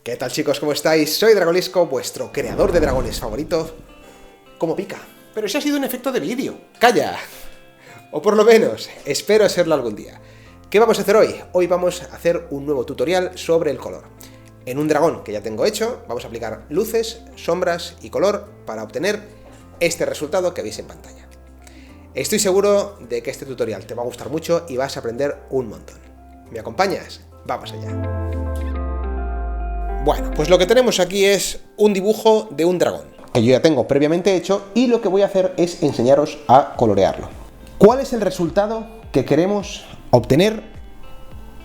¿Qué tal, chicos? ¿Cómo estáis? Soy Dragolisco, vuestro creador de dragones favorito. ¿Cómo pica? Pero ese ha sido un efecto de vídeo. ¡Calla! O por lo menos, espero serlo algún día. ¿Qué vamos a hacer hoy? Hoy vamos a hacer un nuevo tutorial sobre el color. En un dragón que ya tengo hecho, vamos a aplicar luces, sombras y color para obtener este resultado que veis en pantalla. Estoy seguro de que este tutorial te va a gustar mucho y vas a aprender un montón. ¿Me acompañas? Vamos allá. Bueno, pues lo que tenemos aquí es un dibujo de un dragón, que yo ya tengo previamente hecho, y lo que voy a hacer es enseñaros a colorearlo. ¿Cuál es el resultado que queremos obtener?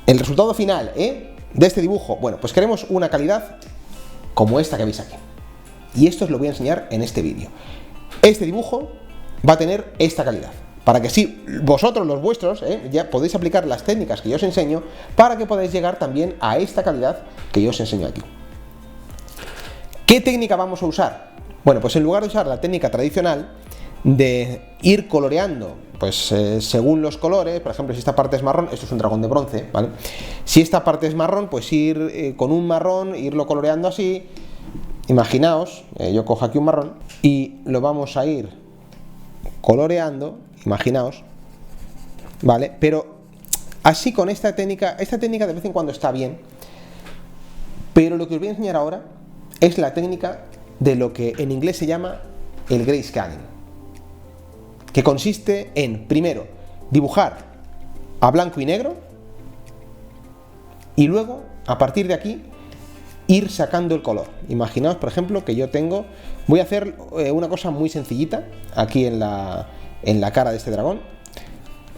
El resultado final, de este dibujo. Bueno, pues queremos una calidad como esta que veis aquí. Y esto os lo voy a enseñar en este vídeo. Este dibujo va a tener esta calidad, para que si vosotros, los vuestros, ya podéis aplicar las técnicas que yo os enseño, para que podáis llegar también a esta calidad que yo os enseño aquí. ¿Qué técnica vamos a usar? Bueno, pues en lugar de usar la técnica tradicional de ir coloreando, pues según los colores, por ejemplo, si esta parte es marrón, esto es un dragón de bronce, ¿vale? Si esta parte es marrón, pues ir con un marrón, irlo coloreando así. Imaginaos, yo cojo aquí un marrón y lo vamos a ir coloreando, imaginaos, ¿vale? Pero así con esta técnica de vez en cuando está bien, pero lo que os voy a enseñar ahora es la técnica de lo que en inglés se llama el grayscaling, que consiste en, primero, dibujar a blanco y negro y luego, a partir de aquí, ir sacando el color. Imaginaos, por ejemplo, que yo tengo, voy a hacer una cosa muy sencillita aquí en la cara de este dragón.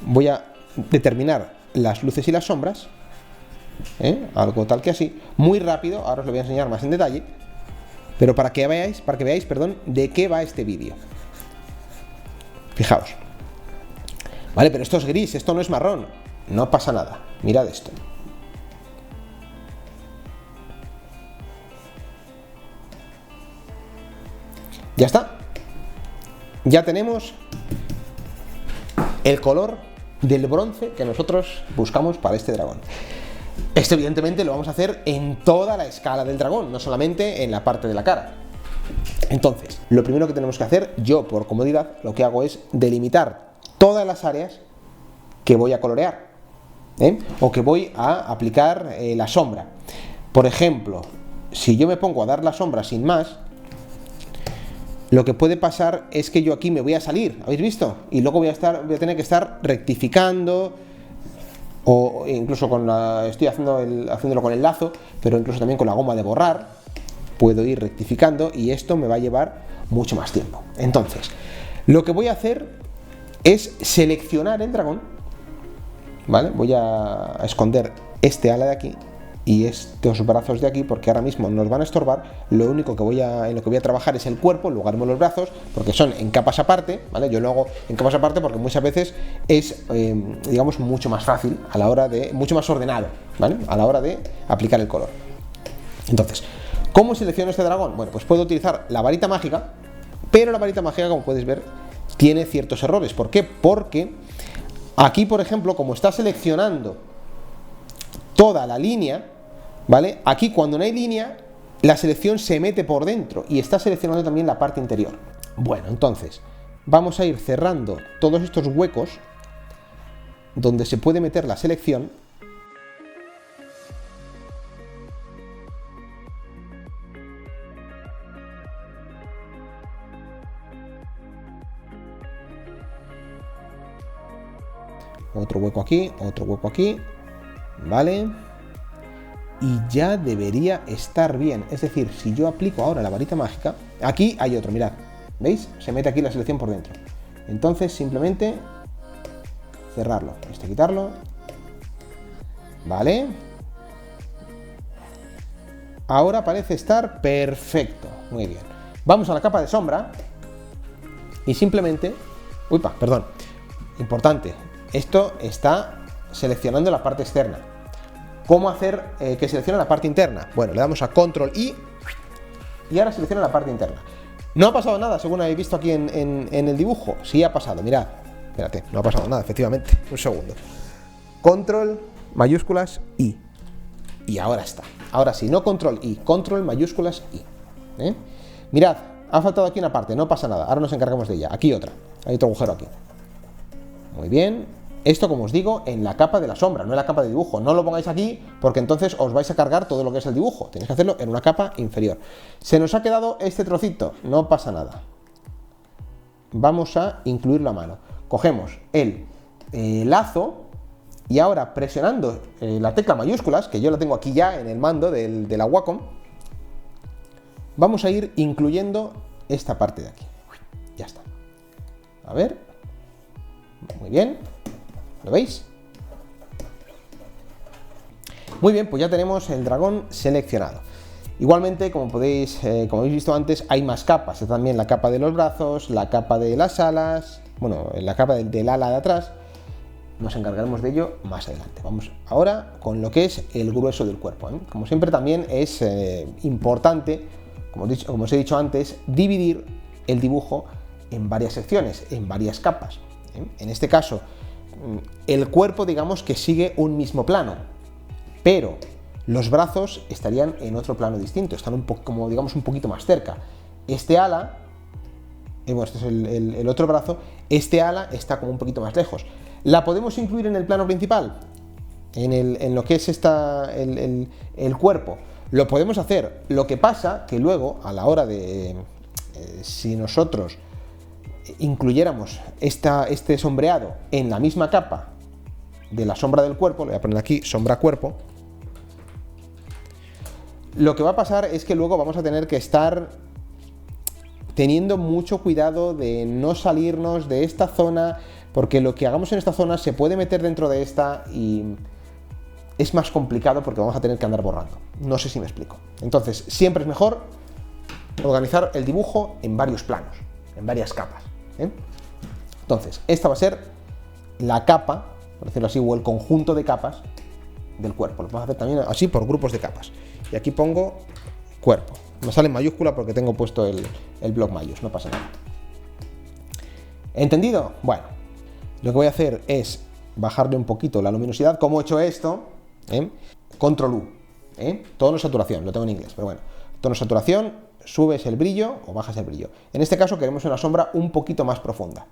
Voy a determinar las luces y las sombras, algo tal que así, muy rápido. Ahora os lo voy a enseñar más en detalle, pero para que veáis, de qué va este vídeo. Fijaos, vale, pero esto es gris, esto no es marrón, no pasa nada, mirad esto. Ya está, ya tenemos el color del bronce que nosotros buscamos para este dragón. Esto evidentemente lo vamos a hacer en toda la escala del dragón, no solamente en la parte de la cara. Entonces, lo primero que tenemos que hacer, yo por comodidad, lo que hago es delimitar todas las áreas que voy a colorear, o que voy a aplicar la sombra. Por ejemplo, si yo me pongo a dar la sombra sin más, lo que puede pasar es que yo aquí me voy a salir, ¿habéis visto? Y luego voy a tener que estar rectificando, o incluso estoy haciéndolo con el lazo, pero incluso también con la goma de borrar puedo ir rectificando, y esto me va a llevar mucho más tiempo. Entonces, lo que voy a hacer es seleccionar el dragón, ¿vale? Voy a esconder este ala de aquí y estos brazos de aquí, porque ahora mismo nos van a estorbar. Lo único que en lo que voy a trabajar es el cuerpo, en lugar de los brazos, porque son en capas aparte, ¿vale? Yo lo hago en capas aparte porque muchas veces es, digamos, mucho más fácil a la hora de, mucho más ordenado, ¿vale? A la hora de aplicar el color. Entonces, ¿cómo selecciono este dragón? Bueno, pues puedo utilizar la varita mágica, pero la varita mágica, como puedes ver, tiene ciertos errores. ¿Por qué? Porque aquí, por ejemplo, como está seleccionando toda la línea, ¿vale? Aquí, cuando no hay línea, la selección se mete por dentro y está seleccionando también la parte interior. Bueno, entonces vamos a ir cerrando todos estos huecos donde se puede meter la selección. Otro hueco aquí, ¿vale? Y ya debería estar bien. Es decir, si yo aplico ahora la varita mágica, aquí hay otro, mirad, ¿veis? Se mete aquí la selección por dentro. Entonces simplemente cerrarlo, quitarlo, ¿vale? Ahora parece estar perfecto, muy bien. Vamos a la capa de sombra y simplemente, importante, esto está seleccionando la parte externa. ¿Cómo hacer que seleccione la parte interna? Bueno, le damos a Control I y ahora selecciona la parte interna. No ha pasado nada, según habéis visto aquí en el dibujo. Sí ha pasado, mirad. Espérate, no ha pasado nada, efectivamente. Un segundo. Control, mayúsculas, I. Y ahora está. Ahora sí, no control I, control mayúsculas I. Mirad, ha faltado aquí una parte, no pasa nada, ahora nos encargamos de ella. Aquí otra, hay otro agujero aquí. Muy bien. Esto, como os digo, en la capa de la sombra, no en la capa de dibujo. No lo pongáis aquí porque entonces os vais a cargar todo lo que es el dibujo. Tenéis que hacerlo en una capa inferior. Se nos ha quedado este trocito, no pasa nada. Vamos a incluirlo a mano. Cogemos el lazo y ahora presionando la tecla mayúsculas, que yo la tengo aquí ya en el mando de la Wacom, vamos a ir incluyendo esta parte de aquí. Ya está. A ver. Muy bien. ¿Lo veis? Muy bien, pues ya tenemos el dragón seleccionado. Igualmente, como habéis visto antes, hay más capas. Está también la capa de los brazos, la capa de las alas, bueno, la capa del ala de atrás. Nos encargaremos de ello más adelante. Vamos ahora con lo que es el grueso del cuerpo. Como siempre, también es importante, como os he dicho antes, dividir el dibujo en varias secciones, en varias capas. En este caso, el cuerpo, digamos que sigue un mismo plano, pero los brazos estarían en otro plano distinto, están un poco, como digamos, un poquito más cerca. Este ala, bueno, este es el otro brazo, este ala está como un poquito más lejos. ¿La podemos incluir en el plano principal? En lo que es el cuerpo. Lo podemos hacer. Lo que pasa que luego, a la hora de, si nosotros incluyéramos este sombreado en la misma capa de la sombra del cuerpo, le voy a poner aquí sombra cuerpo, lo que va a pasar es que luego vamos a tener que estar teniendo mucho cuidado de no salirnos de esta zona, porque lo que hagamos en esta zona se puede meter dentro de esta y es más complicado porque vamos a tener que andar borrando. No sé si me explico. Entonces, siempre es mejor organizar el dibujo en varios planos, en varias capas. Entonces, esta va a ser la capa, por decirlo así, o el conjunto de capas del cuerpo. Lo vamos a hacer también así por grupos de capas. Y aquí pongo cuerpo. Me sale en mayúscula porque tengo puesto el bloc mayús, no pasa nada. ¿Entendido? Bueno, lo que voy a hacer es bajarle un poquito la luminosidad. ¿Cómo he hecho esto? Control U. Tono saturación, lo tengo en inglés, pero bueno. Tono saturación, subes el brillo o bajas el brillo. En este caso queremos una sombra un poquito más profunda.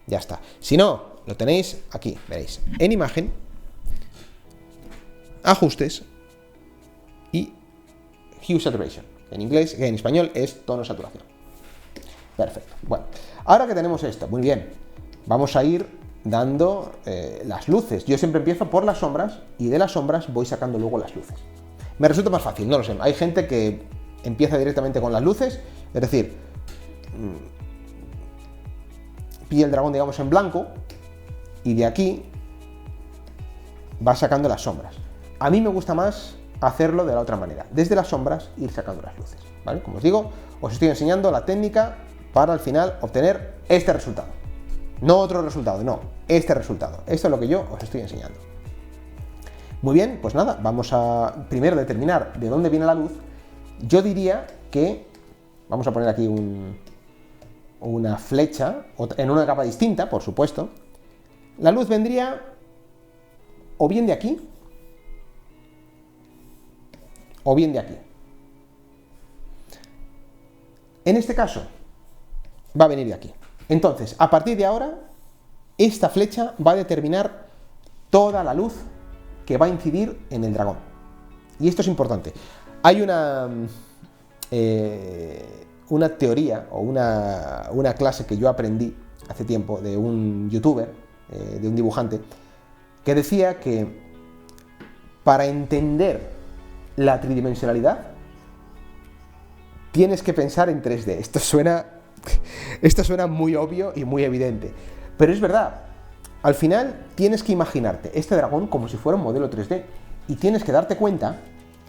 Ya está. Si no, lo tenéis aquí, veréis. En imagen, ajustes y hue saturation. En inglés, en español es tono saturación. Perfecto. Bueno, ahora que tenemos esto, muy bien, vamos a ir dando las luces. Yo siempre empiezo por las sombras y de las sombras voy sacando luego las luces. Me resulta más fácil, no lo sé. Hay gente que empieza directamente con las luces, es decir, pilla el dragón, digamos, en blanco y de aquí va sacando las sombras. A mí me gusta más hacerlo de la otra manera, desde las sombras ir sacando las luces, ¿vale? Como os digo, os estoy enseñando la técnica para al final obtener este resultado. No otro resultado, no, este resultado. Esto es lo que yo os estoy enseñando. Muy bien, pues nada, vamos a primero determinar de dónde viene la luz. Yo diría que, vamos a poner aquí una flecha, en una capa distinta, por supuesto. La luz vendría o bien de aquí, o bien de aquí. En este caso, va a venir de aquí. Entonces, a partir de ahora, esta flecha va a determinar toda la luz que va a incidir en el dragón. Y esto es importante. Hay una teoría o una clase que yo aprendí hace tiempo de un youtuber, de un dibujante, que decía que para entender la tridimensionalidad tienes que pensar en 3D. Esto suena muy obvio y muy evidente, pero es verdad. Al final tienes que imaginarte este dragón como si fuera un modelo 3D y tienes que darte cuenta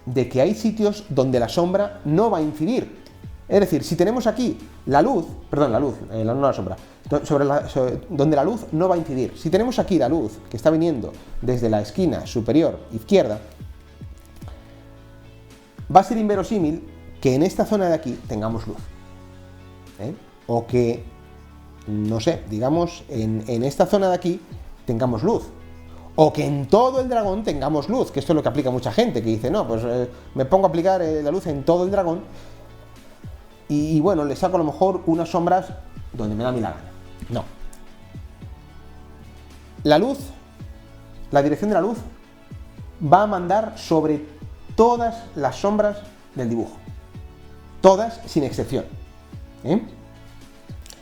de que hay sitios donde la sombra no va a incidir. Es decir, si tenemos aquí la luz, no la sombra, donde la luz no va a incidir. Si tenemos aquí la luz que está viniendo desde la esquina superior izquierda, va a ser inverosímil que en esta zona de aquí tengamos luz. O que, no sé, digamos, en esta zona de aquí tengamos luz. O que en todo el dragón tengamos luz, que esto es lo que aplica mucha gente, que dice, no, pues me pongo a aplicar la luz en todo el dragón y bueno, le saco a lo mejor unas sombras donde me da a mí la gana. No. La luz, la dirección de la luz, va a mandar sobre todas las sombras del dibujo. Todas, sin excepción.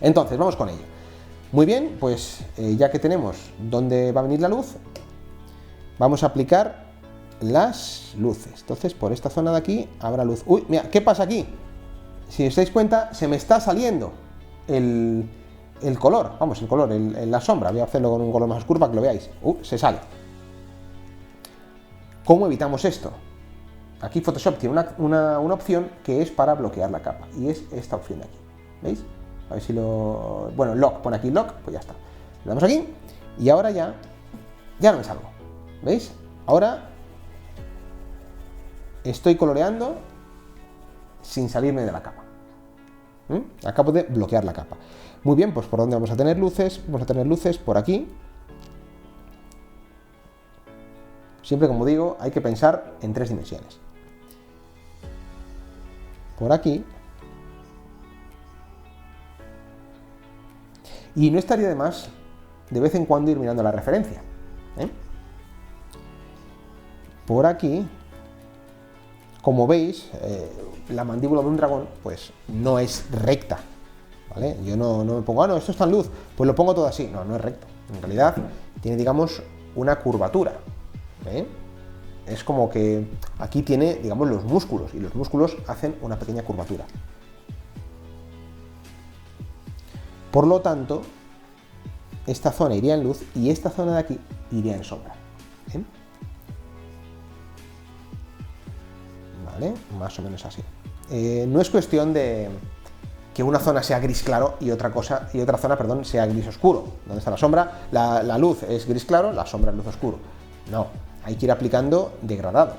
Entonces, vamos con ello. Muy bien, pues ya que tenemos dónde va a venir la luz, vamos a aplicar las luces. Entonces, por esta zona de aquí habrá luz. Uy, mira, ¿qué pasa aquí? Si os dais cuenta, se me está saliendo el color, vamos, el color, la sombra. Voy a hacerlo con un color más oscuro para que lo veáis. Se sale. ¿Cómo evitamos esto? Aquí Photoshop tiene una opción que es para bloquear la capa, y es esta opción de aquí. ¿Veis? A ver si lo... Bueno, lock, pone aquí lock, pues ya está. Le damos aquí, y ahora ya no me salgo. ¿Veis? Ahora estoy coloreando sin salirme de la capa. Acabo de bloquear la capa. Muy bien, pues ¿por dónde vamos a tener luces? Vamos a tener luces por aquí. Siempre, como digo, hay que pensar en 3 dimensiones. Por aquí. Y no estaría de más de vez en cuando ir mirando la referencia. Por aquí, como veis, la mandíbula de un dragón pues no es recta, ¿vale? Yo no me pongo, no, esto está en luz, pues lo pongo todo así. No, no es recto. En realidad tiene, digamos, una curvatura. Es como que aquí tiene, digamos, los músculos, y los músculos hacen una pequeña curvatura. Por lo tanto, esta zona iría en luz y esta zona de aquí iría en sombra. ¿Vale? Más o menos así. No es cuestión de que una zona sea gris claro y otra zona, perdón, sea gris oscuro. ¿Dónde está la sombra? La luz es gris claro, la sombra es luz oscuro. No, hay que ir aplicando degradado.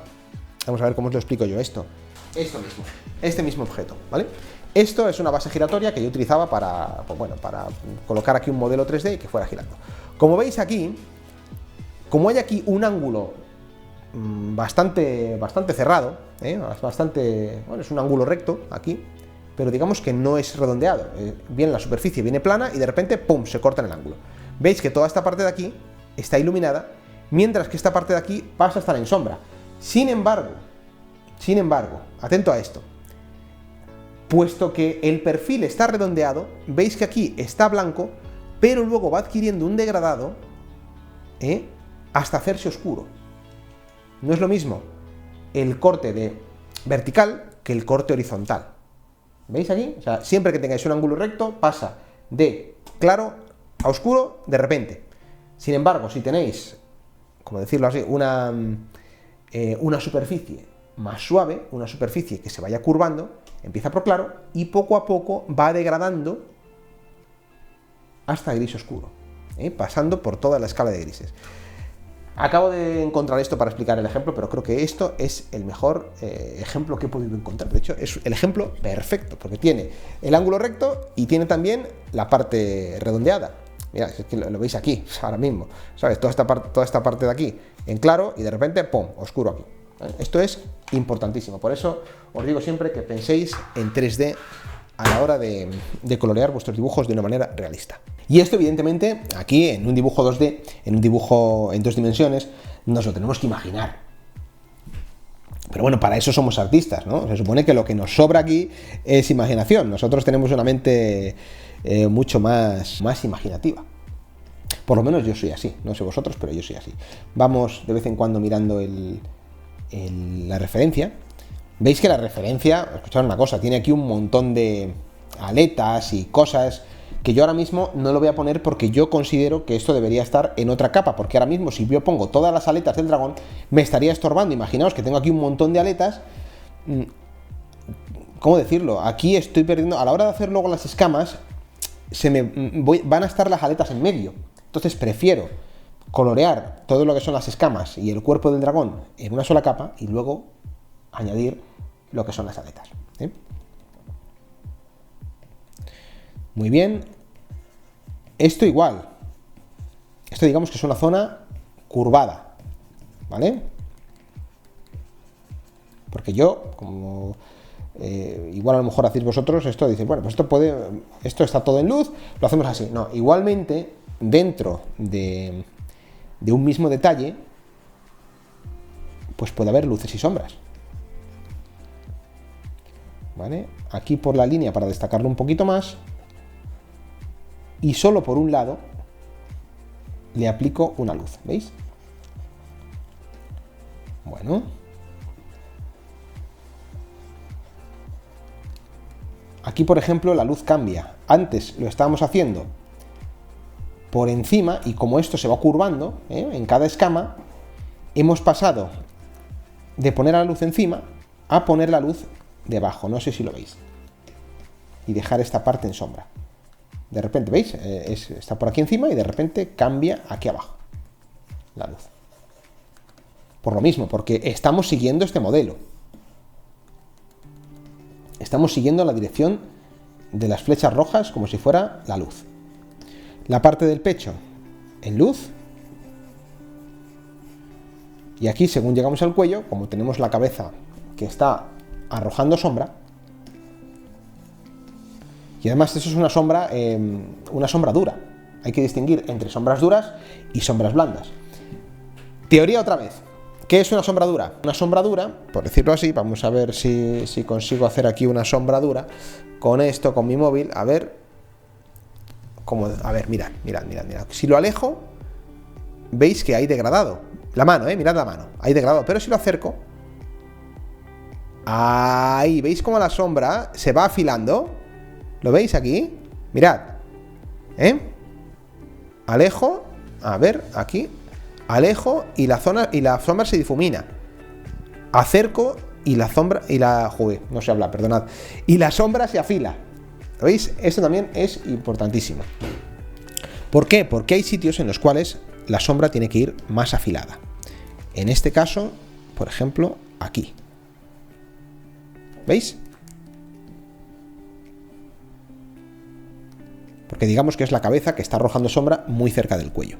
Vamos a ver cómo os lo explico yo esto. Esto mismo, este mismo objeto, ¿vale? Esto es una base giratoria que yo utilizaba para, pues bueno, para colocar aquí un modelo 3D y que fuera girando. Como veis aquí, como hay aquí un ángulo bastante cerrado, bueno, es un ángulo recto aquí, pero digamos que no es redondeado. Viene la superficie, viene plana y de repente, ¡pum!, se corta en el ángulo. Veis que toda esta parte de aquí está iluminada, mientras que esta parte de aquí pasa a estar en sombra. Sin embargo, atento a esto, puesto que el perfil está redondeado, veis que aquí está blanco, pero luego va adquiriendo un degradado hasta hacerse oscuro. No es lo mismo el corte de vertical que el corte horizontal. ¿Veis aquí? O sea, siempre que tengáis un ángulo recto, pasa de claro a oscuro de repente. Sin embargo, si tenéis, como decirlo así, una superficie más suave, una superficie que se vaya curvando, empieza por claro y poco a poco va degradando hasta gris oscuro, pasando por toda la escala de grises. Acabo de encontrar esto para explicar el ejemplo, pero creo que esto es el mejor ejemplo que he podido encontrar. De hecho, es el ejemplo perfecto, porque tiene el ángulo recto y tiene también la parte redondeada. Mira, es que lo veis aquí, ahora mismo, ¿sabes? Toda esta parte de aquí en claro y de repente, ¡pum!, oscuro aquí. Esto es importantísimo, por eso os digo siempre que penséis en 3D a la hora de colorear vuestros dibujos de una manera realista. Y esto, evidentemente, aquí en un dibujo 2D, en un dibujo en 2 dimensiones, nos lo tenemos que imaginar. Pero bueno, para eso somos artistas, ¿no? Se supone que lo que nos sobra aquí es imaginación. Nosotros tenemos una mente mucho más imaginativa. Por lo menos yo soy así, no sé vosotros, pero yo soy así. Vamos de vez en cuando mirando la referencia. Veis que la referencia, escuchad una cosa, tiene aquí un montón de aletas y cosas que yo ahora mismo no lo voy a poner porque yo considero que esto debería estar en otra capa, porque ahora mismo si yo pongo todas las aletas del dragón me estaría estorbando. Imaginaos que tengo aquí un montón de aletas. ¿Cómo decirlo? Aquí estoy perdiendo, a la hora de hacer luego las escamas van a estar las aletas en medio. Entonces prefiero colorear todo lo que son las escamas y el cuerpo del dragón en una sola capa y luego añadir lo que son las aletas. Muy bien. Esto igual. Esto digamos que es una zona curvada, ¿vale? Porque yo, como igual a lo mejor hacéis vosotros, esto dice, bueno, pues esto está todo en luz, lo hacemos así. No, igualmente, dentro de un mismo detalle, pues puede haber luces y sombras. ¿Vale? Aquí por la línea, para destacarlo un poquito más, y solo por un lado le aplico una luz, ¿veis? Bueno, aquí por ejemplo la luz cambia. Antes lo estábamos haciendo por encima, y como esto se va curvando en cada escama, hemos pasado de poner la luz encima a poner la luz debajo, no sé si lo veis, y dejar esta parte en sombra. De repente, ¿veis? Está por aquí encima y de repente cambia aquí abajo la luz. Por lo mismo, porque estamos siguiendo este modelo. Estamos siguiendo la dirección de las flechas rojas como si fuera la luz. La parte del pecho en luz. Y aquí, según llegamos al cuello, como tenemos la cabeza que está arrojando sombra, y además eso es una sombra dura. Hay que distinguir entre sombras duras y sombras blandas. Teoría otra vez. ¿Qué es una sombra dura? Una sombra dura, por decirlo así, vamos a ver si consigo hacer aquí una sombra dura con esto, con mi móvil. A ver, mirad. Si lo alejo, veis que hay degradado. La mano, mirad la mano, hay degradado. Pero si lo acerco, ahí, ¿veis cómo la sombra se va afilando? ¿Lo veis aquí? Mirad. Alejo. A ver, aquí. Alejo y la sombra se difumina. Acerco y la sombra. No sé hablar, perdonad. Y la sombra se afila. ¿Lo veis? Esto también es importantísimo. ¿Por qué? Porque hay sitios en los cuales la sombra tiene que ir más afilada. En este caso, por ejemplo, aquí. ¿Veis? Porque digamos que es la cabeza que está arrojando sombra muy cerca del cuello.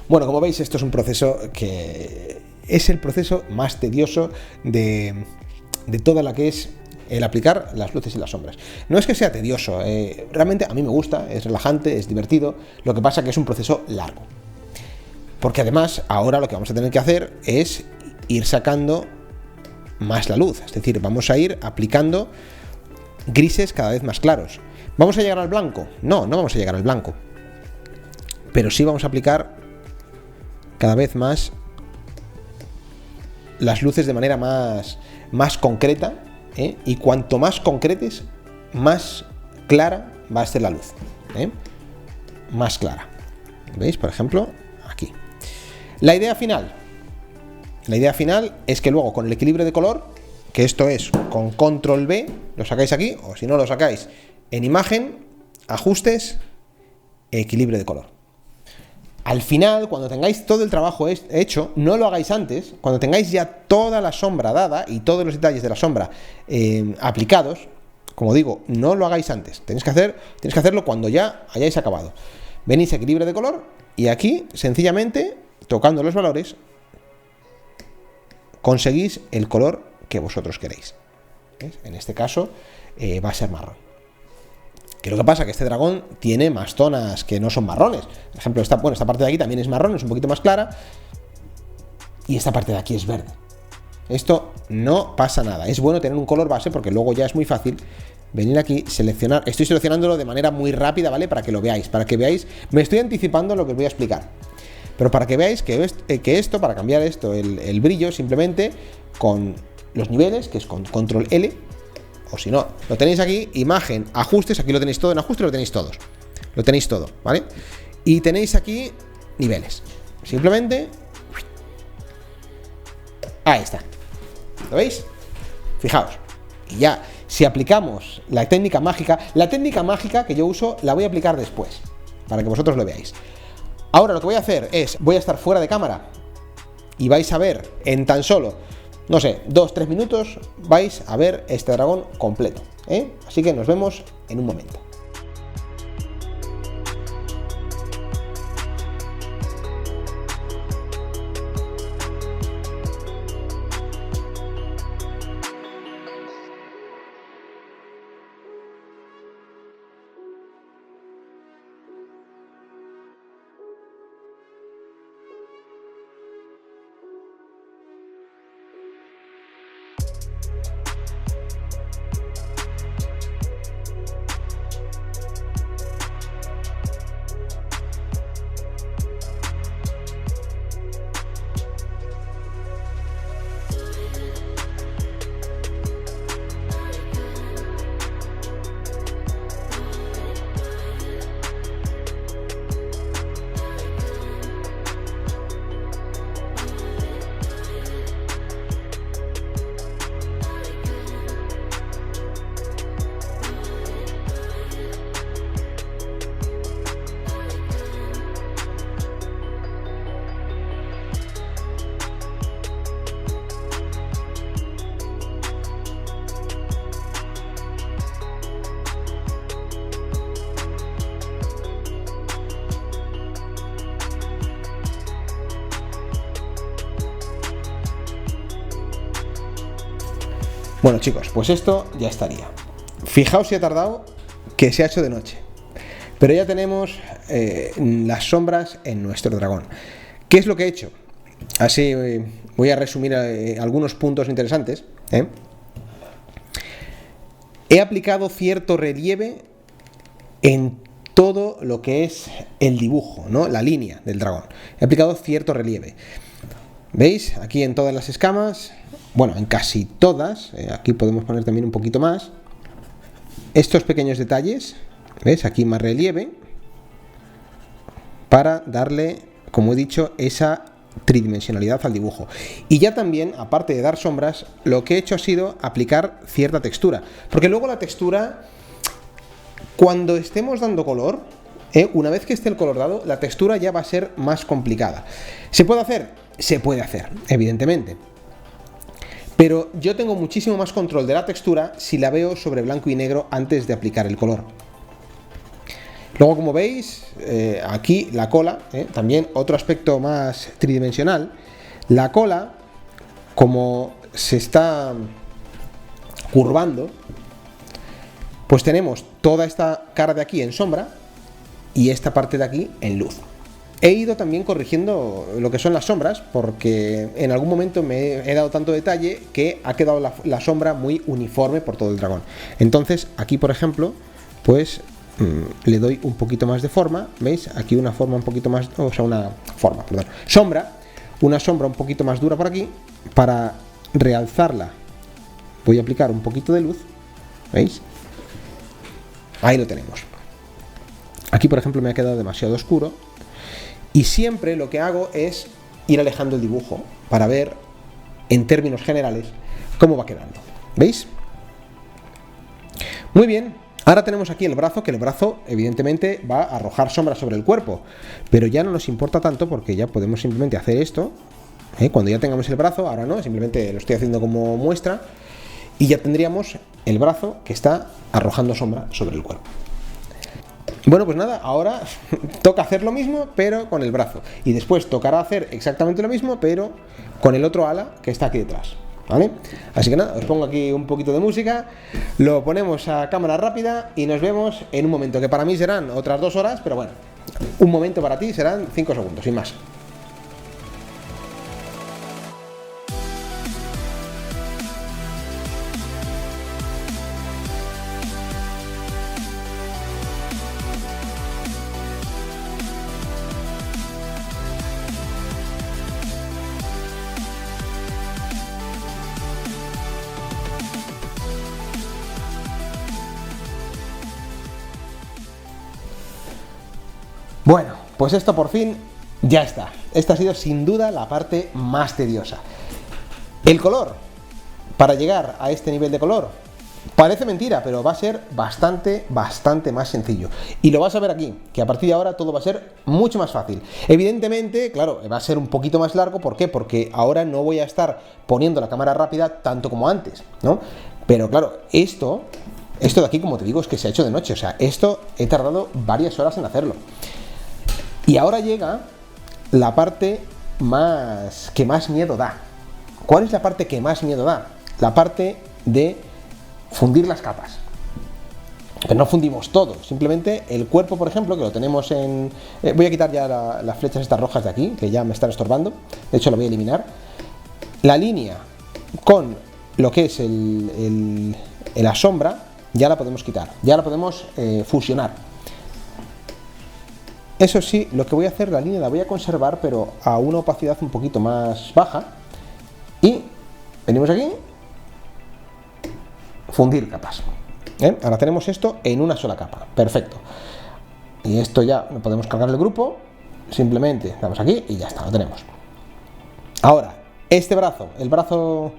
Bueno, como veis, esto es un proceso que es el proceso más tedioso de toda la que es el aplicar las luces y las sombras. No es que sea tedioso, realmente a mí me gusta, es relajante, es divertido, lo que pasa que es un proceso largo. Porque además, ahora lo que vamos a tener que hacer es ir sacando más la luz, es decir, vamos a ir aplicando grises cada vez más claros. ¿Vamos a llegar al blanco? No, no vamos a llegar al blanco. Pero sí vamos a aplicar cada vez más las luces de manera más concreta, y cuanto más concretes, más clara va a ser la luz, más clara. ¿Veis? Por ejemplo, aquí. La idea final es que luego con el equilibrio de color, que esto es con control B, lo sacáis aquí, o si no lo sacáis en imagen, ajustes, equilibrio de color. Al final, cuando tengáis todo el trabajo hecho, no lo hagáis antes. Cuando tengáis ya toda la sombra dada y todos los detalles de la sombra aplicados, como digo, no lo hagáis antes. Tenéis que hacerlo cuando ya hayáis acabado. Venís a equilibrio de color y aquí, sencillamente, tocando los valores, conseguís el color que vosotros queréis. ¿Veis? En este caso va a ser marrón. Que lo que pasa es que este dragón tiene más zonas que no son marrones. Por ejemplo, esta parte de aquí también es marrón, es un poquito más clara. Y esta parte de aquí es verde. Esto no pasa nada. Es bueno tener un color base porque luego ya es muy fácil venir aquí, seleccionar. Estoy seleccionándolo de manera muy rápida, ¿vale? Para que lo veáis. Me estoy anticipando lo que os voy a explicar. Pero para que veáis que esto, para cambiar esto, el brillo, simplemente con los niveles, que es con control L. O si no, lo tenéis aquí, imagen, ajustes, aquí lo tenéis todo en ajustes, lo tenéis todos. Lo tenéis todo, ¿vale? Y tenéis aquí niveles. Simplemente... ahí está. ¿Lo veis? Fijaos. Y ya, si aplicamos la técnica mágica que yo uso la voy a aplicar después, para que vosotros lo veáis. Ahora lo que voy a hacer es, voy a estar fuera de cámara y vais a ver en tan solo, no sé, 2-3 minutos, vais a ver este dragón completo, ¿eh? Así que nos vemos en un momento. Bueno chicos, pues esto ya estaría. Fijaos si ha tardado, que se ha hecho de noche. Pero ya tenemos las sombras en nuestro dragón. ¿Qué es lo que he hecho? Así voy a resumir algunos puntos interesantes. He aplicado cierto relieve en todo lo que es el dibujo, ¿no? La línea del dragón. He aplicado cierto relieve. ¿Veis? Aquí en todas las escamas, bueno, en casi todas, aquí podemos poner también un poquito más. Estos pequeños detalles, ¿ves? Aquí más relieve, para darle, como he dicho, esa tridimensionalidad al dibujo. Y ya también, aparte de dar sombras, lo que he hecho ha sido aplicar cierta textura. Porque luego la textura, cuando estemos dando color, una vez que esté el color dado, la textura ya va a ser más complicada. ¿Se puede hacer? Se puede hacer, evidentemente. Pero yo tengo muchísimo más control de la textura si la veo sobre blanco y negro antes de aplicar el color. Luego, como veis, aquí la cola, también otro aspecto más tridimensional. La cola, como se está curvando, pues tenemos toda esta cara de aquí en sombra y esta parte de aquí en luz. He ido también corrigiendo lo que son las sombras, porque en algún momento me he dado tanto detalle que ha quedado la sombra muy uniforme por todo el dragón. Entonces aquí, por ejemplo, pues le doy un poquito más de forma. ¿Veis? Aquí una forma un poquito más, o sea, una forma, perdón, sombra, una sombra un poquito más dura por aquí. Para realzarla voy a aplicar un poquito de luz. ¿Veis? Ahí lo tenemos. Aquí, por ejemplo, me ha quedado demasiado oscuro. Y siempre lo que hago es ir alejando el dibujo para ver, en términos generales, cómo va quedando. ¿Veis? Muy bien. Ahora tenemos aquí el brazo, que el brazo evidentemente va a arrojar sombras sobre el cuerpo. Pero ya no nos importa tanto porque ya podemos simplemente hacer esto. Cuando ya tengamos el brazo, ahora no, simplemente lo estoy haciendo como muestra. Y ya tendríamos el brazo que está arrojando sombra sobre el cuerpo. Bueno, pues nada, ahora toca hacer lo mismo, pero con el brazo. Y después tocará hacer exactamente lo mismo, pero con el otro ala que está aquí detrás. ¿Vale? Así que nada, os pongo aquí un poquito de música, lo ponemos a cámara rápida y nos vemos en un momento, que para mí serán otras 2 horas, pero bueno, un momento para ti serán 5 segundos, sin más. Bueno, pues esto por fin ya está. Esta ha sido sin duda la parte más tediosa. El color. para llegar a este nivel de color. Parece mentira, pero va a ser bastante más sencillo. Y lo vas a ver aquí, que a partir de ahora todo va a ser mucho más fácil. Evidentemente, claro, va a ser un poquito más largo. ¿Por qué? Porque ahora no voy a estar poniendo la cámara rápida tanto como antes, ¿no? Pero claro, esto de aquí, como te digo, es que se ha hecho de noche. O sea, esto he tardado varias horas en hacerlo. Y ahora llega la parte que más miedo da. ¿Cuál es la parte que más miedo da? La parte de fundir las capas. Pero no fundimos todo, simplemente el cuerpo, por ejemplo, que lo tenemos en... voy a quitar ya las flechas estas rojas de aquí, que ya me están estorbando. De hecho, lo voy a eliminar. La línea con lo que es la sombra, ya la podemos quitar, ya la podemos fusionar. Eso sí, lo que voy a hacer, la línea la voy a conservar, pero a una opacidad un poquito más baja. Y venimos aquí, fundir capas. Ahora tenemos esto en una sola capa, perfecto. Y esto ya no podemos cargar el grupo, simplemente damos aquí y ya está, lo tenemos. Ahora, este brazo, el brazo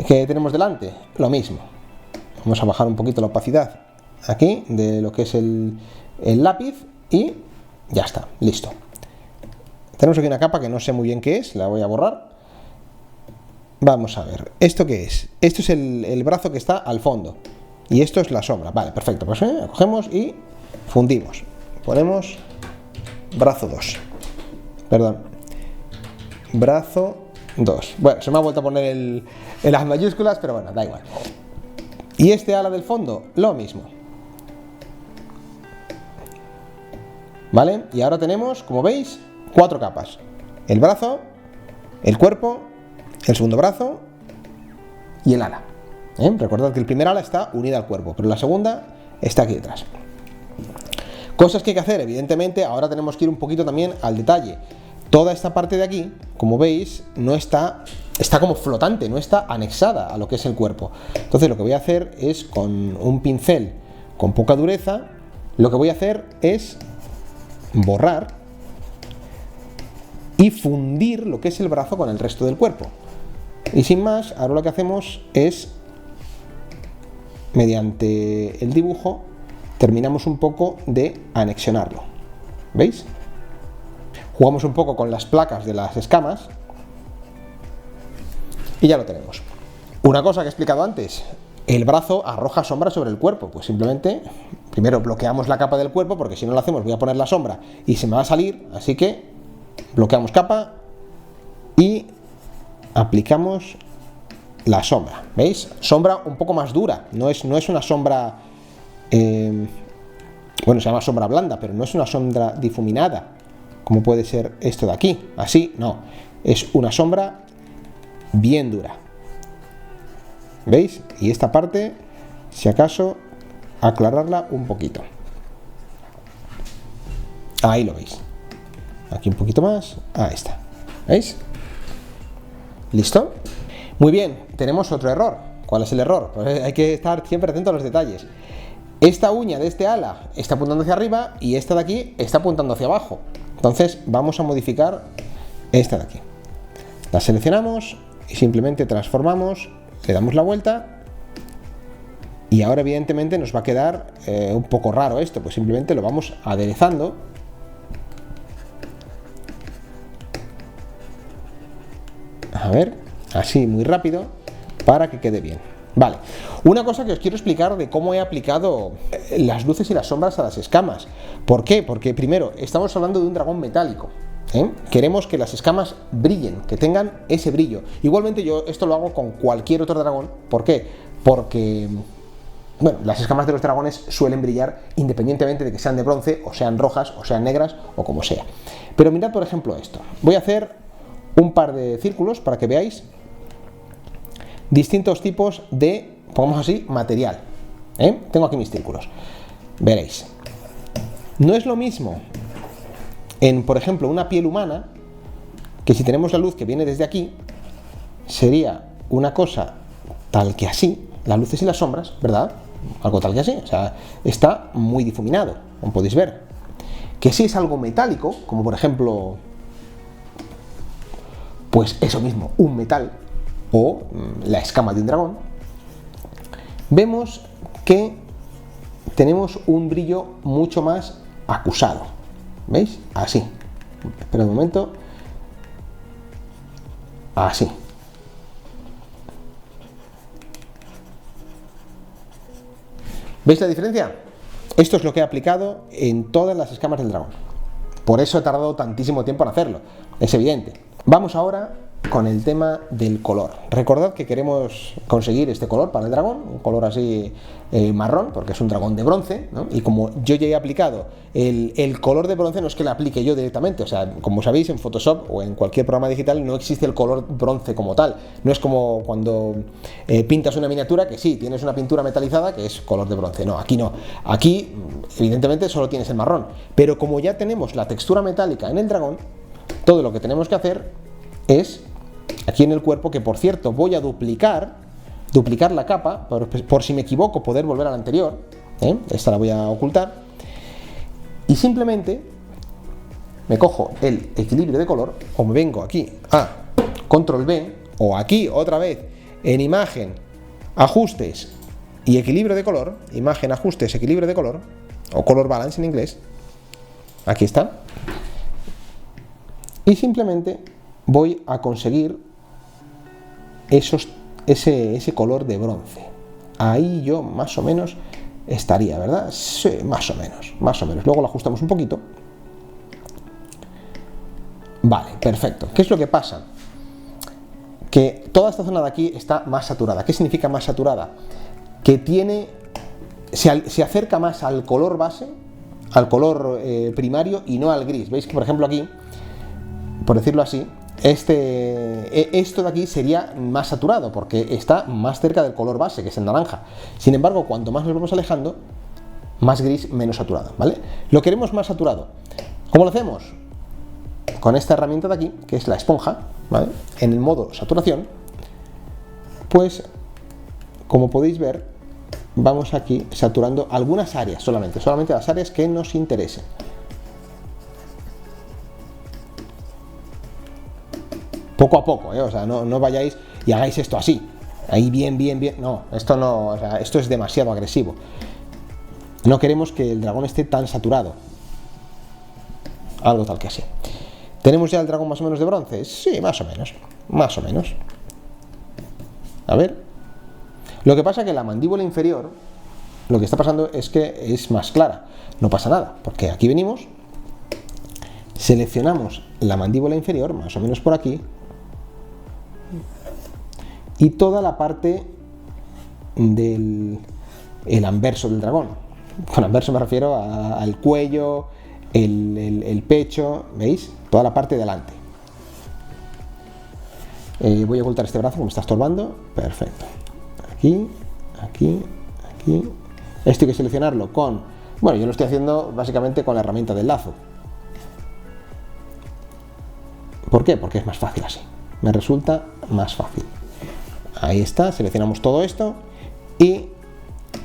que tenemos delante, lo mismo. Vamos a bajar un poquito la opacidad aquí de lo que es el lápiz y ya está, listo. Tenemos aquí una capa que no sé muy bien qué es, la voy a borrar. Vamos a ver, ¿esto qué es? Esto es el brazo que está al fondo. Y esto es la sombra. Vale, perfecto. Pues cogemos y fundimos. Ponemos brazo 2. Perdón. Brazo 2. Bueno, se me ha vuelto a poner en las mayúsculas, pero bueno, da igual. Y este ala del fondo, lo mismo. ¿Vale? Y ahora tenemos, como veis, 4 capas. El brazo, el cuerpo, el segundo brazo y el ala. Recordad que el primer ala está unida al cuerpo, pero la segunda está aquí detrás. Cosas que hay que hacer, evidentemente, ahora tenemos que ir un poquito también al detalle. Toda esta parte de aquí, como veis, no está como flotante, no está anexada a lo que es el cuerpo. Entonces lo que voy a hacer es, con un pincel con poca dureza, lo que voy a hacer es borrar y fundir lo que es el brazo con el resto del cuerpo. Y sin más, ahora lo que hacemos es, mediante el dibujo, terminamos un poco de anexionarlo. ¿Veis? Jugamos un poco con las placas de las escamas y ya lo tenemos. Una cosa que he explicado antes, el brazo arroja sombra sobre el cuerpo. Pues simplemente, primero bloqueamos la capa del cuerpo, porque si no lo hacemos voy a poner la sombra y se me va a salir, así que bloqueamos capa y aplicamos la sombra. ¿Veis? Sombra un poco más dura, no es una sombra, bueno, se llama sombra blanda, pero no es una sombra difuminada, como puede ser esto de aquí, así, no, es una sombra bien dura. ¿Veis? Y esta parte, si acaso, aclararla un poquito. Ahí lo veis. Aquí un poquito más, ahí está. ¿Veis? ¿Listo? Muy bien, tenemos otro error. ¿Cuál es el error? Pues hay que estar siempre atento a los detalles. Esta uña de este ala está apuntando hacia arriba y esta de aquí está apuntando hacia abajo. Entonces vamos a modificar esta de aquí. La seleccionamos y simplemente transformamos, le damos la vuelta y ahora evidentemente nos va a quedar un poco raro esto, pues simplemente lo vamos aderezando. A ver, así muy rápido para que quede bien. Vale, una cosa que os quiero explicar de cómo he aplicado las luces y las sombras a las escamas. ¿Por qué? Porque primero, estamos hablando de un dragón metálico. Queremos que las escamas brillen, que tengan ese brillo. Igualmente yo esto lo hago con cualquier otro dragón. ¿Por qué? Porque, bueno, las escamas de los dragones suelen brillar independientemente de que sean de bronce, o sean rojas, o sean negras, o como sea. Pero mirad, por ejemplo, esto. Voy a hacer un par de círculos para que veáis distintos tipos de, pongamos así, material. Tengo aquí mis círculos. Veréis. No es lo mismo en, por ejemplo, una piel humana, que si tenemos la luz que viene desde aquí, sería una cosa tal que así, las luces y las sombras, ¿verdad? Algo tal que así, o sea, está muy difuminado, como podéis ver. Que si es algo metálico, como por ejemplo, pues eso mismo, un metal, o la escama de un dragón, vemos que tenemos un brillo mucho más acusado. ¿Veis? Así. Espera un momento. Así. ¿Veis la diferencia? Esto es lo que he aplicado en todas las escamas del dragón. Por eso he tardado tantísimo tiempo en hacerlo. Es evidente. Vamos ahora con el tema del color. Recordad que queremos conseguir este color para el dragón, un color así marrón, porque es un dragón de bronce, ¿no? Y como yo ya he aplicado el color de bronce, no es que lo aplique yo directamente, o sea, como sabéis, en Photoshop o en cualquier programa digital no existe el color bronce como tal. No es como cuando pintas una miniatura, que sí, tienes una pintura metalizada que es color de bronce. No, aquí no. Aquí, evidentemente, solo tienes el marrón. Pero como ya tenemos la textura metálica en el dragón, todo lo que tenemos que hacer es aquí en el cuerpo, que por cierto voy a duplicar la capa, por si me equivoco poder volver a la anterior, esta la voy a ocultar, y simplemente me cojo el equilibrio de color, o me vengo aquí a control B, o aquí otra vez en imagen, ajustes y equilibrio de color, imagen, ajustes, equilibrio de color, o color balance en inglés, aquí está, y simplemente voy a conseguir ese color de bronce. Ahí yo más o menos estaría, ¿verdad? Sí, más o menos. Luego lo ajustamos un poquito. Vale, perfecto. ¿Qué es lo que pasa? Que toda esta zona de aquí está más saturada. ¿Qué significa más saturada? Que se acerca más al color base, al color primario, y no al gris. ¿Veis que, por ejemplo, aquí, por decirlo así, esto de aquí sería más saturado porque está más cerca del color base, que es el naranja. Sin embargo, cuanto más nos vamos alejando, más gris, menos saturado, ¿vale? Lo queremos más saturado. ¿Cómo lo hacemos? Con esta herramienta de aquí, que es la esponja, ¿vale? En el modo saturación, pues, como podéis ver, vamos aquí saturando algunas áreas solamente las áreas que nos interesen. Poco a poco, o sea, no vayáis y hagáis esto así, ahí bien, no, esto no, o sea, esto es demasiado agresivo. No queremos que el dragón esté tan saturado, algo tal que así. ¿Tenemos ya el dragón más o menos de bronce? Sí, más o menos. A ver, lo que pasa es que la mandíbula inferior, lo que está pasando es que es más clara, no pasa nada, porque aquí venimos, seleccionamos la mandíbula inferior, más o menos por aquí, y toda la parte del anverso del dragón. Con anverso me refiero al cuello, el pecho, ¿veis? Toda la parte de delante. Voy a ocultar este brazo que me está estorbando. Perfecto. Aquí. Esto hay que seleccionarlo con... Bueno, yo lo estoy haciendo básicamente con la herramienta del lazo. ¿Por qué? Porque es más fácil así. Me resulta más fácil. Ahí está, seleccionamos todo esto y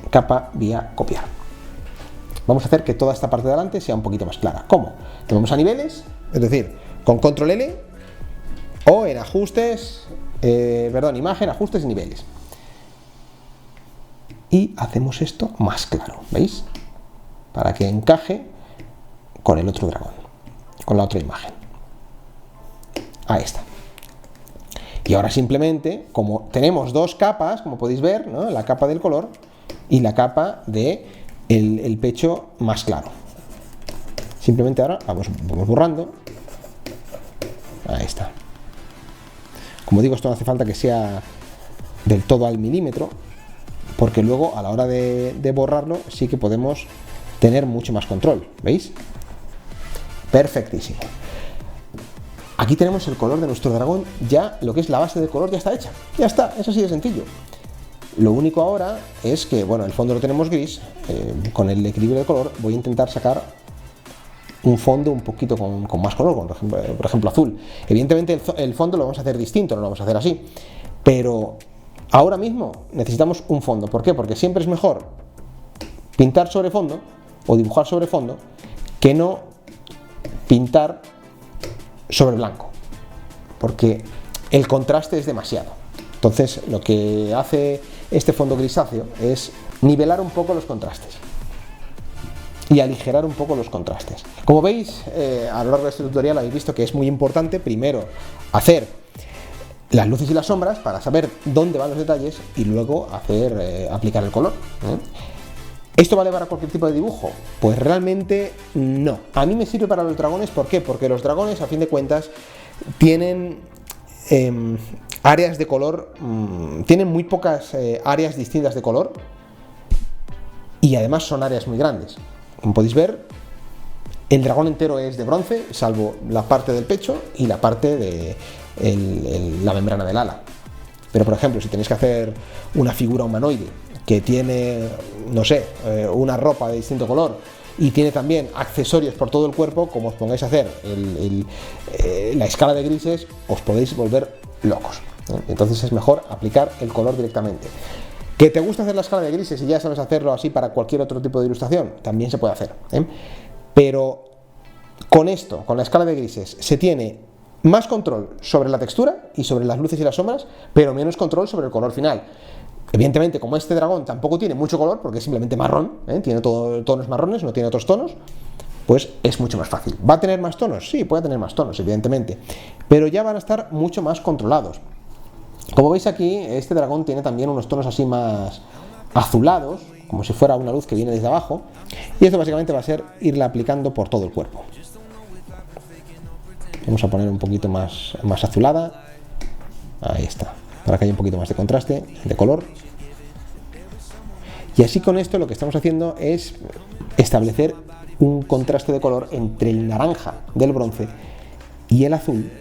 capa vía copiar. Vamos a hacer que toda esta parte de delante sea un poquito más clara. ¿Cómo? Nos vamos a niveles, es decir, con control L o en ajustes, imagen, ajustes y niveles. Y hacemos esto más claro, ¿veis? Para que encaje con el otro dragón, con la otra imagen. Ahí está. Y ahora simplemente, como tenemos dos capas, como podéis ver, ¿no? La capa del color y la capa de el pecho más claro. Simplemente ahora vamos borrando. Ahí está. Como digo, esto no hace falta que sea del todo al milímetro, porque luego a la hora de borrarlo sí que podemos tener mucho más control, ¿veis? Perfectísimo. Aquí tenemos el color de nuestro dragón, ya lo que es la base de color ya está hecha. Ya está, es así de sencillo. Lo único ahora es que, bueno, el fondo lo tenemos gris, con el equilibrio de color voy a intentar sacar un fondo un poquito con más color, por ejemplo azul. Evidentemente el fondo lo vamos a hacer distinto, no lo vamos a hacer así, pero ahora mismo necesitamos un fondo. ¿Por qué? Porque siempre es mejor pintar sobre fondo o dibujar sobre fondo que no pintar sobre blanco, porque el contraste es demasiado. Entonces lo que hace este fondo grisáceo es nivelar un poco los contrastes y aligerar un poco los contrastes. Como veis, a lo largo de este tutorial habéis visto que es muy importante primero hacer las luces y las sombras para saber dónde van los detalles y luego aplicar el color. ¿Esto vale para cualquier tipo de dibujo? Pues realmente no. A mí me sirve para los dragones, ¿por qué? Porque los dragones, a fin de cuentas, tienen áreas de color, tienen muy pocas áreas distintas de color y además son áreas muy grandes. Como podéis ver, el dragón entero es de bronce, salvo la parte del pecho y la parte de la membrana del ala. Pero por ejemplo, si tenéis que hacer una figura humanoide que tiene, no sé, una ropa de distinto color y tiene también accesorios por todo el cuerpo, como os pongáis a hacer la escala de grises, os podéis volver locos. Entonces es mejor aplicar el color directamente. ¿Que te gusta hacer la escala de grises y ya sabes hacerlo así para cualquier otro tipo de ilustración? También se puede hacer, pero con esto, con la escala de grises, se tiene más control sobre la textura y sobre las luces y las sombras, pero menos control sobre el color final. Evidentemente, como este dragón tampoco tiene mucho color, porque es simplemente marrón, tiene tonos marrones, no tiene otros tonos, pues es mucho más fácil. ¿Va a tener más tonos? Sí, puede tener más tonos, evidentemente, pero ya van a estar mucho más controlados. Como veis aquí, este dragón tiene también unos tonos así más azulados, como si fuera una luz que viene desde abajo, y esto básicamente va a ser irla aplicando por todo el cuerpo. Vamos a poner un poquito más azulada, ahí está, para que haya un poquito más de contraste, de color. Y así con esto lo que estamos haciendo es establecer un contraste de color entre el naranja del bronce y el azul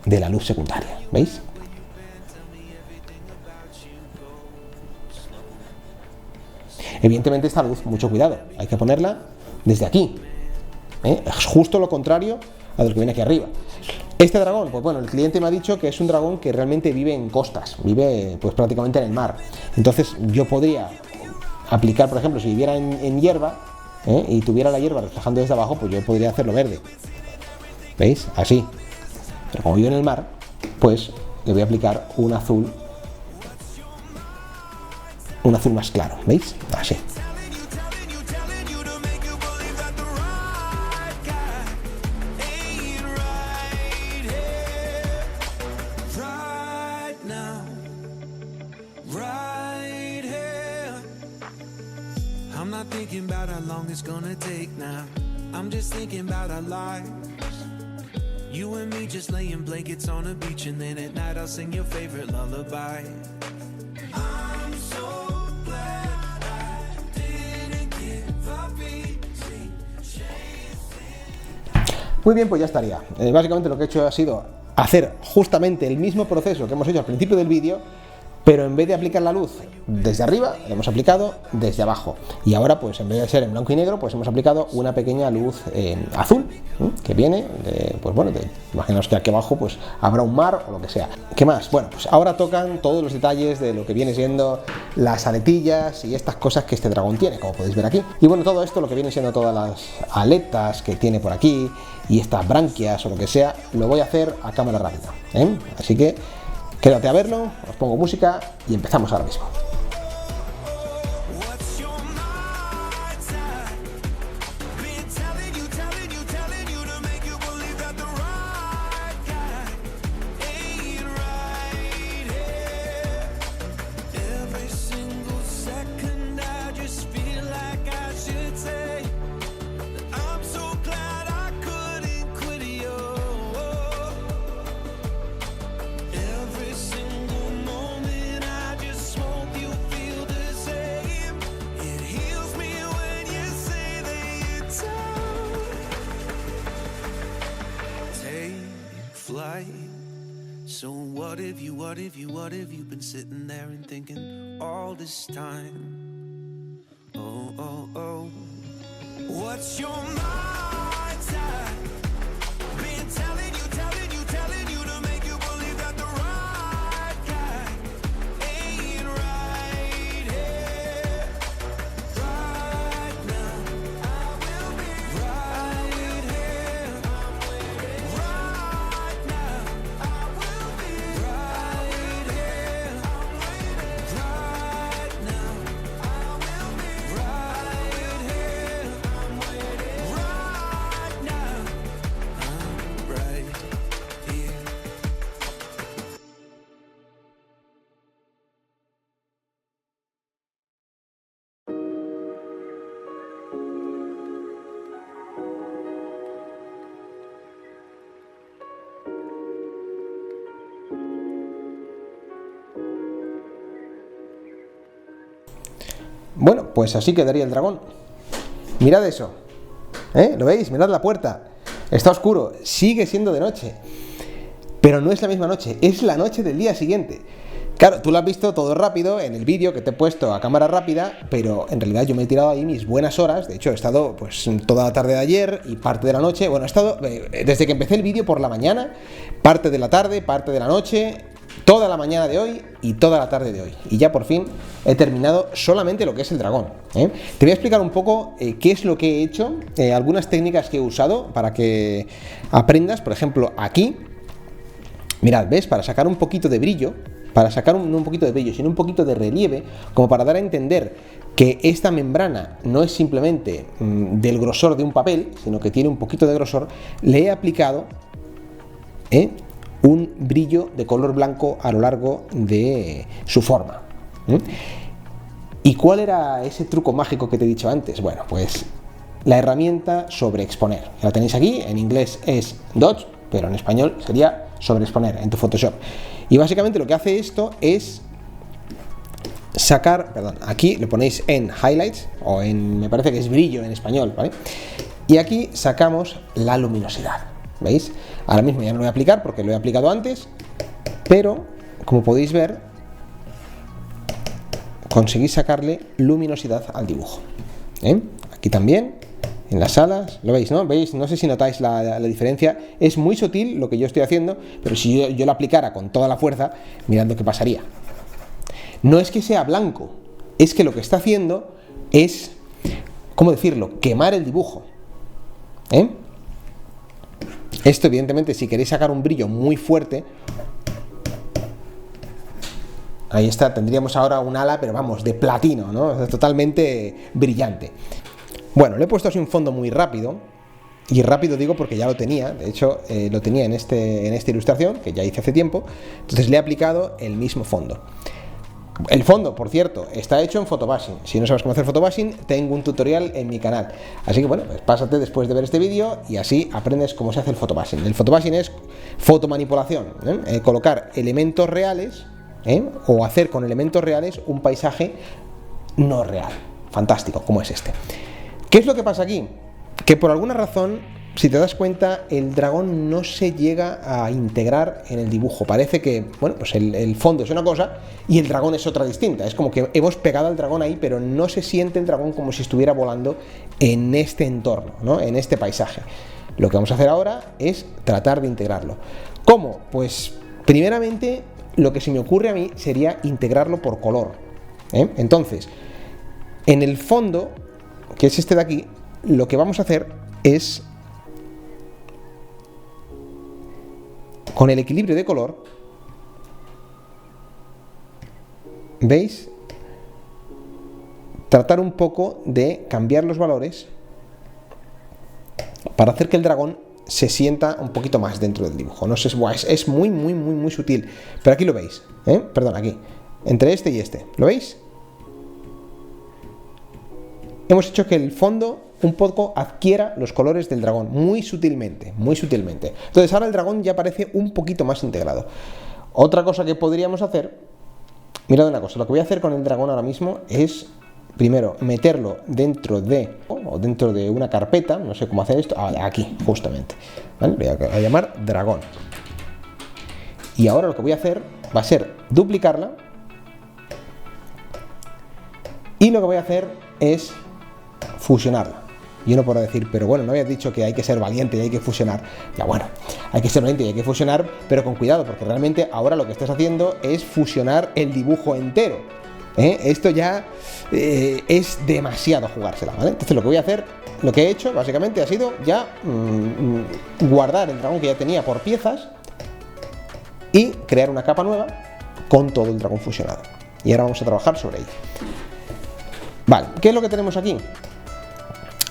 de la luz secundaria, ¿veis? Evidentemente esta luz, mucho cuidado, hay que ponerla desde aquí, es justo lo contrario a lo que viene aquí arriba. Este dragón, pues bueno, el cliente me ha dicho que es un dragón que realmente vive en costas, vive pues prácticamente en el mar. Entonces yo podría aplicar, por ejemplo, si viviera en hierba y tuviera la hierba reflejando desde abajo, pues yo podría hacerlo verde, ¿veis? Así. Pero como vive en el mar, pues le voy a aplicar un azul más claro, ¿veis? Así. I'm not thinking about how long it's gonna take now. I'm just thinking about our lives. You and me just laying blankets on a beach, and then at night I'll sing your favorite lullaby. I'm so glad I didn't give up easy. Muy bien, pues ya estaría. Básicamente lo que he hecho ha sido hacer justamente el mismo proceso que hemos hecho al principio del vídeo, pero en vez de aplicar la luz desde arriba, la hemos aplicado desde abajo. Y ahora, pues en vez de ser en blanco y negro, pues hemos aplicado una pequeña luz azul, que viene, pues bueno, imaginaos que aquí abajo pues habrá un mar o lo que sea. ¿Qué más? Bueno, pues ahora tocan todos los detalles de lo que viene siendo las aletillas y estas cosas que este dragón tiene, como podéis ver aquí. Y bueno, todo esto, lo que viene siendo todas las aletas que tiene por aquí y estas branquias o lo que sea, lo voy a hacer a cámara rápida, Así que quédate a verlo, os pongo música y empezamos ahora mismo. So what have you been sitting there and thinking all this time? Oh, oh, oh. What's your mindset? Been telling you to make you believe that the right guy ain't right here. Right now, I will be right here. Right now, I will be right Bueno, pues así quedaría el dragón. Mirad eso, ¿lo veis? Mirad la puerta, está oscuro, sigue siendo de noche, pero no es la misma noche, es la noche del día siguiente. Claro, tú lo has visto todo rápido en el vídeo que te he puesto a cámara rápida, pero en realidad yo me he tirado ahí mis buenas horas. De hecho, he estado pues toda la tarde de ayer y parte de la noche. Bueno, he estado desde que empecé el vídeo por la mañana, parte de la tarde, parte de la noche, toda la mañana de hoy y toda la tarde de hoy. Y ya por fin he terminado solamente lo que es el dragón. Te voy a explicar un poco qué es lo que he hecho, algunas técnicas que he usado para que aprendas. Por ejemplo, aquí, mirad, ¿ves? Para sacar un poquito de brillo, no un poquito de brillo, sino un poquito de relieve, como para dar a entender que esta membrana no es simplemente del grosor de un papel, sino que tiene un poquito de grosor, le he aplicado un brillo de color blanco a lo largo de su forma. ¿Y cuál era ese truco mágico que te he dicho antes? Bueno, pues la herramienta sobreexponer. La tenéis aquí, en inglés es Dodge, pero en español sería sobreexponer en tu Photoshop. Y básicamente lo que hace esto es sacar, perdón, aquí lo ponéis en highlights o en, me parece que es brillo en español, ¿vale? Y aquí sacamos la luminosidad, ¿veis? Ahora mismo ya no lo voy a aplicar porque lo he aplicado antes, pero como podéis ver, conseguís sacarle luminosidad al dibujo. Aquí también, en las alas, lo veis, ¿no? ¿Veis? No sé si notáis la diferencia. Es muy sutil lo que yo estoy haciendo, pero si yo lo aplicara con toda la fuerza, mirad lo que pasaría. No es que sea blanco, es que lo que está haciendo es, ¿cómo decirlo?, quemar el dibujo. Esto, evidentemente, si queréis sacar un brillo muy fuerte, ahí está, tendríamos ahora un ala, pero vamos, de platino, ¿no? Es totalmente brillante. Bueno, le he puesto así un fondo muy rápido, y rápido digo porque ya lo tenía, de hecho lo tenía en esta ilustración, que ya hice hace tiempo, entonces le he aplicado el mismo fondo. El fondo, por cierto, está hecho en photobashing. Si no sabes cómo hacer photobashing, tengo un tutorial en mi canal. Así que bueno, pues pásate después de ver este vídeo y así aprendes cómo se hace el photobashing. El photobashing es fotomanipulación, colocar elementos reales, o hacer con elementos reales un paisaje no real. Fantástico, como es este. ¿Qué es lo que pasa aquí? Que por alguna razón, si te das cuenta, el dragón no se llega a integrar en el dibujo. Parece que, bueno, pues el fondo es una cosa y el dragón es otra distinta. Es como que hemos pegado al dragón ahí, pero no se siente el dragón como si estuviera volando en este entorno, ¿no? En este paisaje. Lo que vamos a hacer ahora es tratar de integrarlo. ¿Cómo? Pues, primeramente, lo que se me ocurre a mí sería integrarlo por color. Entonces, en el fondo, que es este de aquí, lo que vamos a hacer es, con el equilibrio de color, ¿veis? Tratar un poco de cambiar los valores para hacer que el dragón se sienta un poquito más dentro del dibujo. No sé, es muy sutil, pero aquí lo veis, perdón, aquí, entre este y este, ¿lo veis? Hemos hecho que el fondo un poco adquiera los colores del dragón, muy sutilmente, muy sutilmente. Entonces ahora el dragón ya parece un poquito más integrado. Otra cosa que podríamos hacer, mirad una cosa, lo que voy a hacer con el dragón ahora mismo es, primero, meterlo dentro de una carpeta, no sé cómo hacer esto, aquí, justamente, ¿vale? Voy a llamar dragón. Y ahora lo que voy a hacer va a ser duplicarla, y lo que voy a hacer es fusionarla. Y uno podrá decir, pero bueno, no habías dicho que hay que ser valiente y hay que fusionar. Ya bueno, hay que ser valiente y hay que fusionar, pero con cuidado, porque realmente ahora lo que estás haciendo es fusionar el dibujo entero. Esto ya es demasiado jugársela, ¿vale? Entonces lo que voy a hacer, lo que he hecho básicamente ha sido ya guardar el dragón que ya tenía por piezas y crear una capa nueva con todo el dragón fusionado. Y ahora vamos a trabajar sobre ello. Vale, ¿qué es lo que tenemos aquí?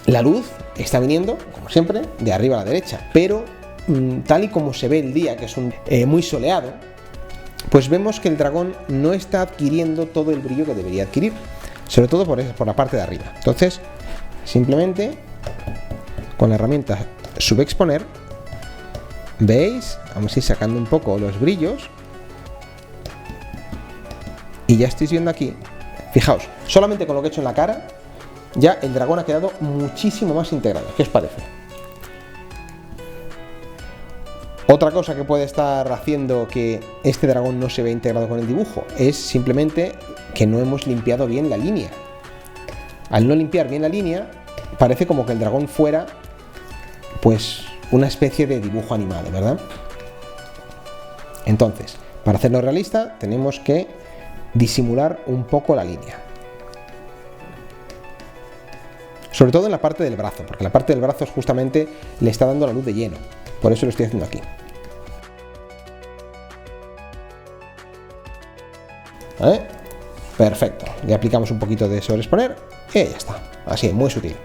La luz está viniendo, como siempre, de arriba a la derecha, pero tal y como se ve el día, que es muy soleado, pues vemos que el dragón no está adquiriendo todo el brillo que debería adquirir, sobre todo por la parte de arriba. Entonces, simplemente con la herramienta subexponer, ¿veis? Vamos a ir sacando un poco los brillos y ya estáis viendo aquí Fijaos, solamente con lo que he hecho en la cara, ya el dragón ha quedado muchísimo más integrado. ¿Qué os parece? Otra cosa que puede estar haciendo que este dragón no se vea integrado con el dibujo es simplemente que no hemos limpiado bien la línea. Al no limpiar bien la línea, parece como que el dragón fuera, pues, una especie de dibujo animado, ¿verdad? Entonces, para hacerlo realista, tenemos que disimular un poco la línea. Sobre todo en la parte del brazo, porque la parte del brazo justamente le está dando la luz de lleno. Por eso lo estoy haciendo aquí. ¿Vale? Perfecto. Le aplicamos un poquito de sobreexponer y ya está. Así, muy sutil.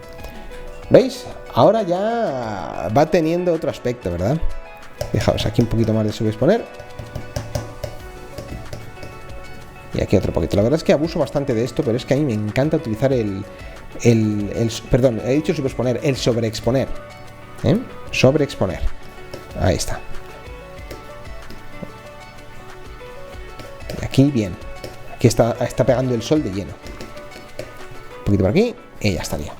¿Veis? Ahora ya va teniendo otro aspecto, ¿verdad? Fijaos, aquí un poquito más de sobreexponer. Y aquí otro poquito. La verdad es que abuso bastante de esto, pero es que a mí me encanta utilizar perdón, he dicho sobreexponer, el sobreexponer. Sobreexponer. Ahí está. Y aquí bien. Aquí está pegando el sol de lleno. Un poquito por aquí y ya estaría.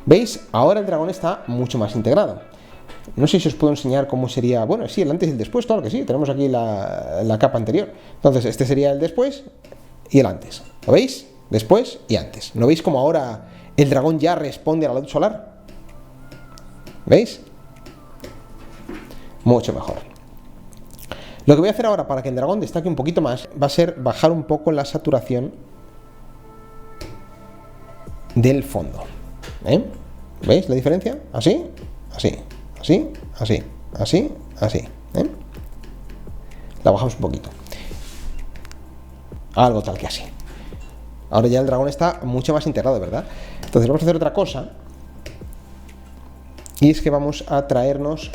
¿Veis? Ahora el dragón está mucho más integrado. No sé si os puedo enseñar cómo sería... Bueno, sí, el antes y el después, claro que sí. Tenemos aquí la capa anterior. Entonces, este sería el después y el antes. ¿Lo veis? Después y antes. ¿No veis cómo ahora el dragón ya responde a la luz solar? ¿Veis? Mucho mejor. Lo que voy a hacer ahora para que el dragón destaque un poquito más va a ser bajar un poco la saturación del fondo. ¿Veis la diferencia? Así, así, así, así, así, así. La bajamos un poquito. Algo tal que así. Ahora ya el dragón está mucho más integrado, ¿verdad? Entonces vamos a hacer otra cosa. Y es que vamos a traernos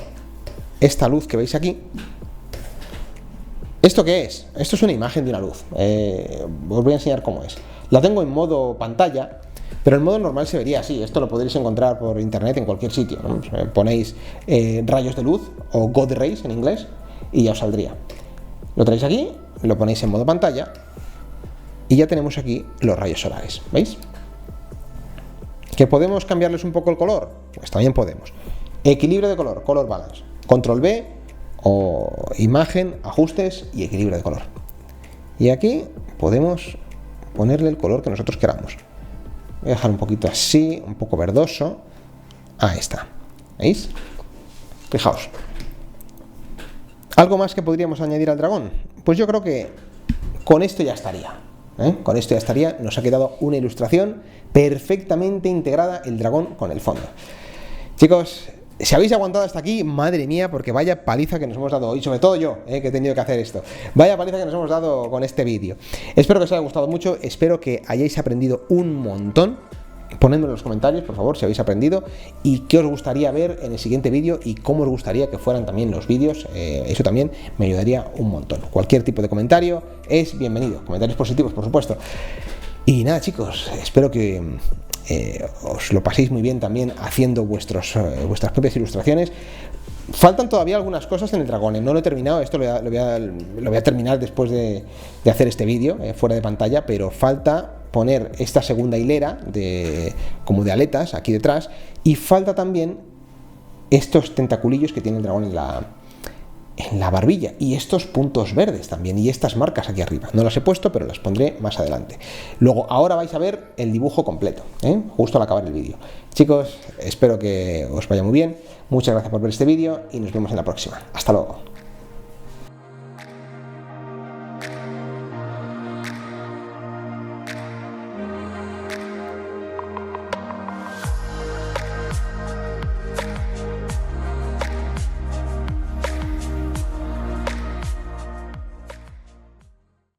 esta luz que veis aquí. ¿Esto qué es? Esto es una imagen de una luz. Os voy a enseñar cómo es. La tengo en modo pantalla, pero en modo normal se vería así. Esto lo podréis encontrar por internet en cualquier sitio, ¿no? Ponéis rayos de luz o God Rays en inglés y ya os saldría. Lo traéis aquí, lo ponéis en modo pantalla y ya tenemos aquí los rayos solares. ¿Veis? ¿Que podemos cambiarles un poco el color? Pues también podemos. Equilibrio de color, color balance. Control B o imagen, ajustes y equilibrio de color. Y aquí podemos ponerle el color que nosotros queramos. Voy a dejar un poquito así, un poco verdoso. Ahí está. ¿Veis? Fijaos. ¿Algo más que podríamos añadir al dragón? Pues yo creo que con esto ya estaría. Con esto ya estaría. Nos ha quedado una ilustración perfectamente integrada, el dragón con el fondo. Chicos, si habéis aguantado hasta aquí, madre mía, porque vaya paliza que nos hemos dado hoy, sobre todo yo, que he tenido que hacer esto. Vaya paliza que nos hemos dado con este vídeo. Espero que os haya gustado mucho, espero que hayáis aprendido un montón. Ponedme en los comentarios, por favor, si habéis aprendido y qué os gustaría ver en el siguiente vídeo y cómo os gustaría que fueran también los vídeos. Eso también me ayudaría un montón. Cualquier tipo de comentario es bienvenido. Comentarios positivos, por supuesto. Y nada, chicos, espero que os lo paséis muy bien también haciendo vuestras propias ilustraciones. Faltan todavía algunas cosas en el dragón, no lo he terminado, esto lo voy a terminar después de hacer este vídeo, fuera de pantalla, pero falta poner esta segunda hilera como de aletas aquí detrás, y falta también estos tentaculillos que tiene el dragón en la barbilla, y estos puntos verdes también, y estas marcas aquí arriba. No las he puesto, pero las pondré más adelante. Luego, ahora vais a ver el dibujo completo, justo al acabar el vídeo. Chicos, espero que os vaya muy bien. Muchas gracias por ver este vídeo y nos vemos en la próxima. Hasta luego.